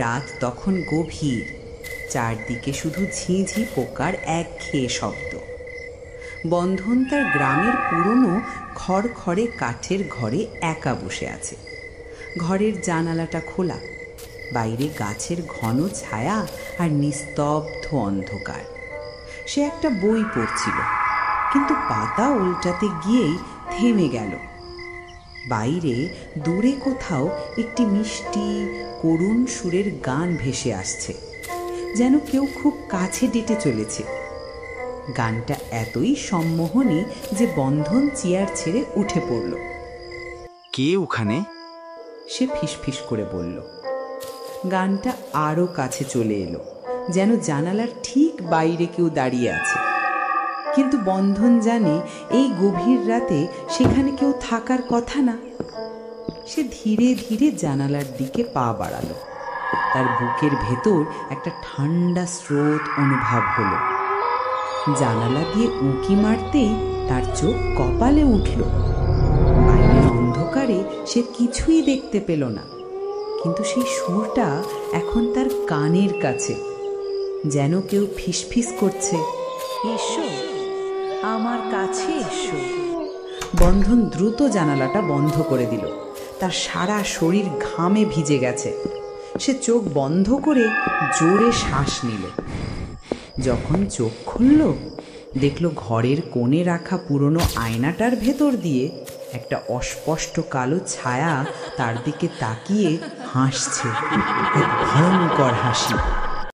রাত তখন গভীর, চারদিকে শুধু ঝিঁঝি পোকার একঘেয়ে শব্দ। বন্ধন তার গ্রামের পুরনো খড়খড়ে কাঠের ঘরে একা বসে আছে। ঘরের জানালাটা খোলা, বাইরে গাছের ঘন ছায়া আর নিস্তব্ধ অন্ধকার। সে একটা বই পড়ছিল, কিন্তু পাতা উল্টাতে গিয়েই থেমে গেল। বাইরে দূরে কোথাও একটি মিষ্টি করুণ সুরের গান ভেসে আসছে, যেন কেউ খুব কাছে ডেটে চলেছে। গানটা এতই সম্মোহনী যে বন্ধন চেয়ার ছেড়ে উঠে পড়ল। কে ওখানে? সে ফিসফিস করে বলল। গানটা আরও কাছে চলে এলো, যেন জানালার ঠিক বাইরে কেউ দাঁড়িয়ে আছে। কিন্তু বন্ধন জানে এই গভীর রাতে সেখানে কেউ থাকার কথা না। সে ধীরে ধীরে জানালার দিকে পা বাড়ালো। তার বুকের ভেতর একটা ঠান্ডা স্রোত অনুভব হলো। জানালা দিয়ে উঁকি মারতেই তার চোখ কপালে উঠল। বাইরের অন্ধকারে সে কিছুই দেখতে পেল না, কিন্তু সেই সুরটা এখন তার কানের কাছে, যেন কেউ ফিসফিস করছে, এসো আমার কাছে এসো। বন্ধন দ্রুত জানালাটা বন্ধ করে দিল। তার সারা শরীর ঘামে ভিজে গেছে। সে চোখ বন্ধ করে জোরে শ্বাস নিল। যখন চোখ খুলল, দেখল ঘরের কোণে রাখা পুরনো আয়নাটার ভেতর দিয়ে একটা অস্পষ্ট কালো ছায়া তার দিকে তাকিয়ে হাসছে, এক ভয়ঙ্কর হাসি।